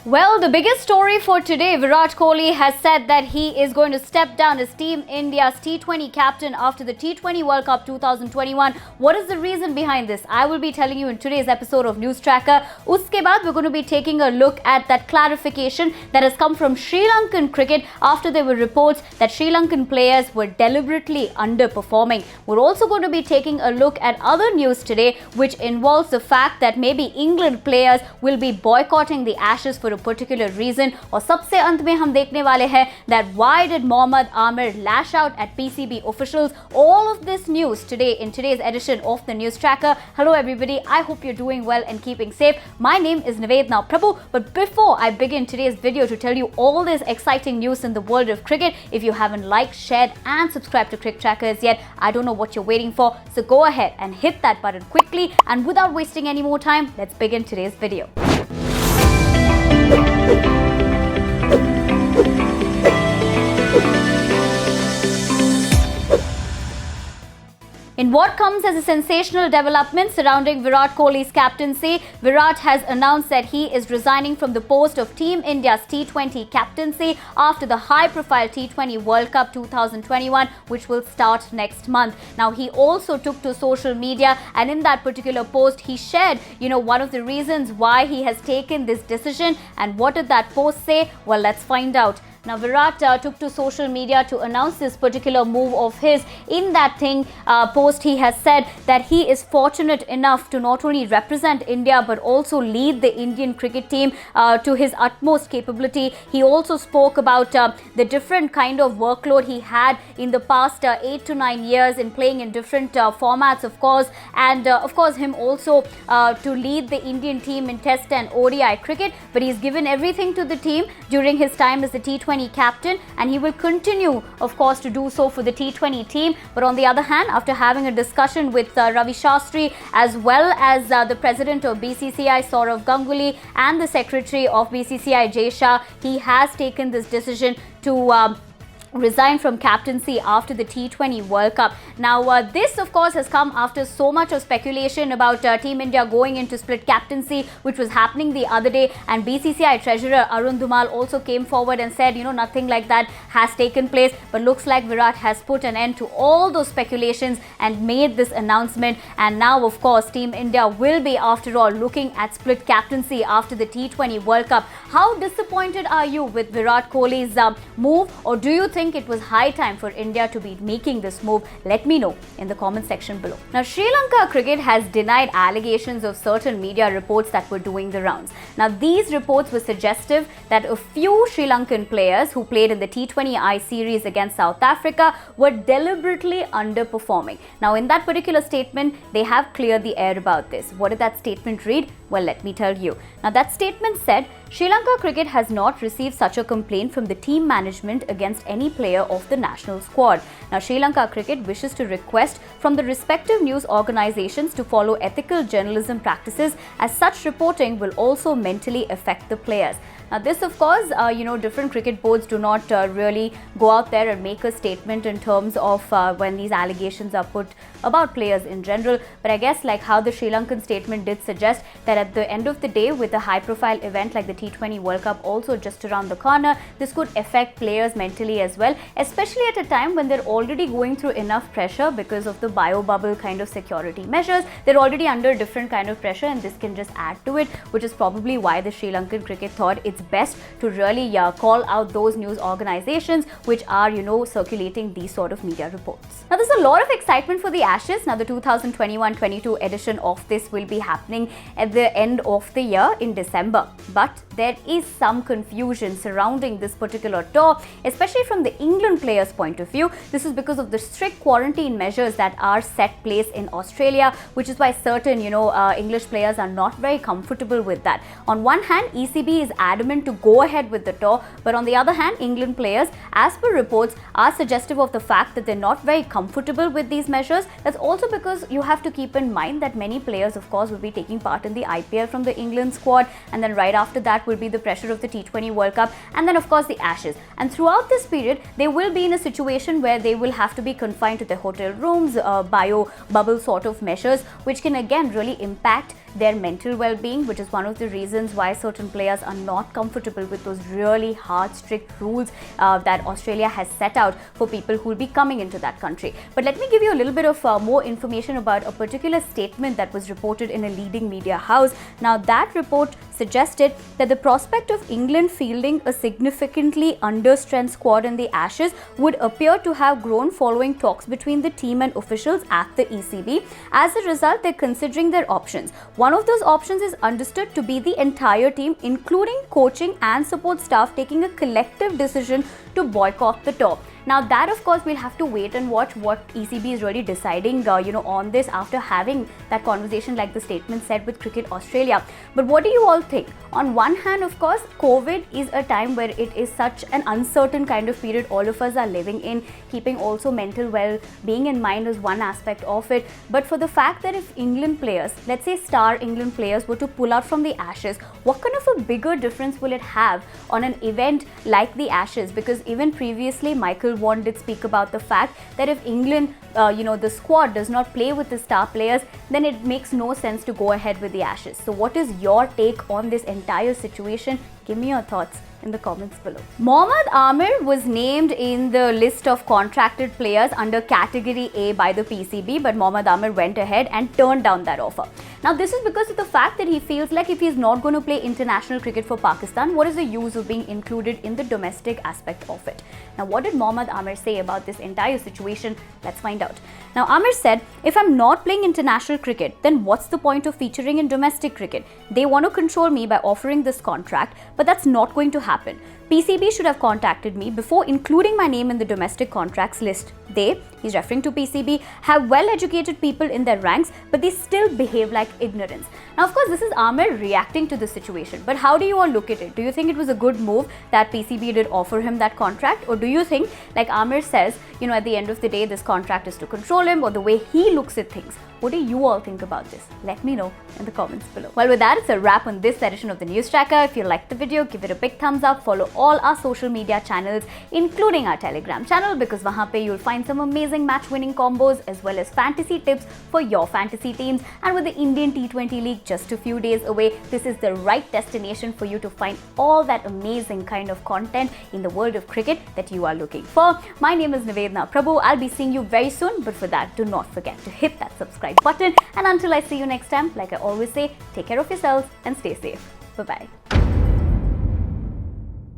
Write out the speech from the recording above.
Well, the biggest story for today, Virat Kohli has said that he is going to step down as Team India's T20 captain after the T20 World Cup 2021. What is the reason behind this? I will be telling you in today's episode of News Tracker. Uske baad, we're going to be taking a look at that clarification that has come from Sri Lankan cricket after there were reports that Sri Lankan players were deliberately underperforming. We're also going to be taking a look at other news today, which involves the fact that maybe England players will be boycotting the Ashes for a particular reason. और सबसे अंत में हम देखने वाले हैं that why did Mohammed Aamer lash out at PCB officials? All of this news today in today's edition of the News Tracker. Hello everybody, I hope you're doing well and keeping safe. My name is Nivedna Prabhu, but before I begin today's video to tell you all this exciting news in the world of cricket, if you haven't liked, shared and subscribed to Cricket Trackers yet, I don't know what you're waiting for, so go ahead and hit that button quickly, and without wasting any more time, let's begin today's video. In what comes as a sensational development surrounding Virat Kohli's captaincy, Virat has announced that he is resigning from the post of Team India's T20 captaincy after the high-profile T20 World Cup 2021, which will start next month. Now, he also took to social media, and in that particular post, he shared, one of the reasons why he has taken this decision. And what did that post say? Well, let's find out. Now, Virat took to social media to announce this particular move of his. In that post, he has said that he is fortunate enough to not only represent India but also lead the Indian cricket team to his utmost capability. He also spoke about the different kind of workload he had in the past 8 to 9 years in playing in different formats, of course, and of course him also to lead the Indian team in Test and ODI cricket. But he's given everything to the team during his time as the T20 captain, and he will continue, of course, to do so for the T20 team. But on the other hand, after having a discussion with Ravi Shastri as well as the president of BCCI Saurav Ganguly and the secretary of BCCI Jay Shah, he has taken this decision to resign from captaincy after the T20 World Cup. Now, this of course has come after so much of speculation about Team India going into split captaincy, which was happening the other day, and BCCI treasurer Arun Dhumal also came forward and said, nothing like that has taken place. But looks like Virat has put an end to all those speculations and made this announcement. And now, of course, Team India will be, after all, looking at split captaincy after the T20 World Cup. How disappointed are you with Virat Kohli's move, or do you think it was high time for India to be making this move? Let me know in the comment section below. Now, Sri Lanka Cricket has denied allegations of certain media reports that were doing the rounds. Now, these reports were suggestive that a few Sri Lankan players who played in the T20I series against South Africa were deliberately underperforming. Now, in that particular statement, they have cleared the air about this. What did that statement read? Well, let me tell you. Now, that statement said, Sri Lanka Cricket has not received such a complaint from the team management against any player of the national squad. Now, Sri Lanka Cricket wishes to request from the respective news organizations to follow ethical journalism practices, as such reporting will also mentally affect the players. Now, this, of course, different cricket boards do not really go out there and make a statement in terms of when these allegations are put about players in general. But I guess like how the Sri Lankan statement did suggest that at the end of the day, with a high-profile event like the T20 World Cup also just around the corner, this could affect players mentally as well, especially at a time when they're already going through enough pressure because of the bio bubble kind of security measures. They're already under different kind of pressure, and this can just add to it, which is probably why the Sri Lankan cricket thought it's best to really call out those news organizations which are, circulating these sort of media reports. Now, there's a lot of excitement for the Ashes. Now, the 2021-22 edition of this will be happening at the end of the year in December. But there is some confusion surrounding this particular tour, especially from the England players' point of view. This is because of the strict quarantine measures that are set place in Australia, which is why certain, English players are not very comfortable with that. On one hand, ECB is adamant to go ahead with the tour, but on the other hand, England players, as per reports, are suggestive of the fact that they're not very comfortable with these measures. That's also because you have to keep in mind that many players, of course, will be taking part in the IPL from the England squad, and then right after that will be the pressure of the T20 World Cup, and then of course the Ashes. And throughout this period, they will be in a situation where they will have to be confined to their hotel rooms, bio bubble sort of measures, which can again really impact their mental well-being, which is one of the reasons why certain players are not comfortable with those really hard, strict rules that Australia has set out for people who will be coming into that country. But let me give you a little bit of more information about a particular statement that was reported in a leading media house. Now, that report suggested that the prospect of England fielding a significantly under-strength squad in the Ashes would appear to have grown following talks between the team and officials at the ECB. As a result, they're considering their options. One of those options is understood to be the entire team, including coaching and support staff, taking a collective decision to boycott the tour. Now that of course we'll have to wait and watch what ECB is really deciding on this after having that conversation like the statement said with Cricket Australia. But what do you all think? On one hand, of course, COVID is a time where it is such an uncertain kind of period all of us are living in. Keeping also mental well-being in mind is one aspect of it. But for the fact that if England players, let's say star England players, were to pull out from the Ashes, what kind of a bigger difference will it have on an event like the Ashes? Because even previously Michael Vaughan did speak about the fact that if England, the squad does not play with the star players, then it makes no sense to go ahead with the Ashes. So what is your take on this entire situation? Give me your thoughts in the comments below. Mohammed Aamer was named in the list of contracted players under Category A by the PCB, but Mohammed Aamer went ahead and turned down that offer. Now, this is because of the fact that he feels like if he's not going to play international cricket for Pakistan, what is the use of being included in the domestic aspect of it? Now, what did Mohammed Aamer say about this entire situation? Let's find out. Now, Aamer said, if I'm not playing international cricket, then what's the point of featuring in domestic cricket? They want to control me by offering this contract, but that's not going to happen. PCB should have contacted me before including my name in the domestic contracts list. They, he's referring to PCB, have well-educated people in their ranks, but they still behave like ignorance. Now, of course, this is Aamer reacting to the situation, but how do you all look at it? Do you think it was a good move that PCB did offer him that contract? Or do you think, like Aamer says, at the end of the day, this contract is to control him, or the way he looks at things? What do you all think about this? Let me know in the comments below. Well, with that, it's a wrap on this edition of the News Tracker. If you liked the video, give it a big thumbs up. Follow all our social media channels, including our Telegram channel, because wahan pe you'll find some amazing match-winning combos as well as fantasy tips for your fantasy teams. And with the Indian T20 League just a few days away, this is the right destination for you to find all that amazing kind of content in the world of cricket that you are looking for. My name is Nivedna Prabhu. I'll be seeing you very soon, but for that, do not forget to hit that subscribe button. And until I see you next time, like I always say, take care of yourselves and stay safe. Bye-bye.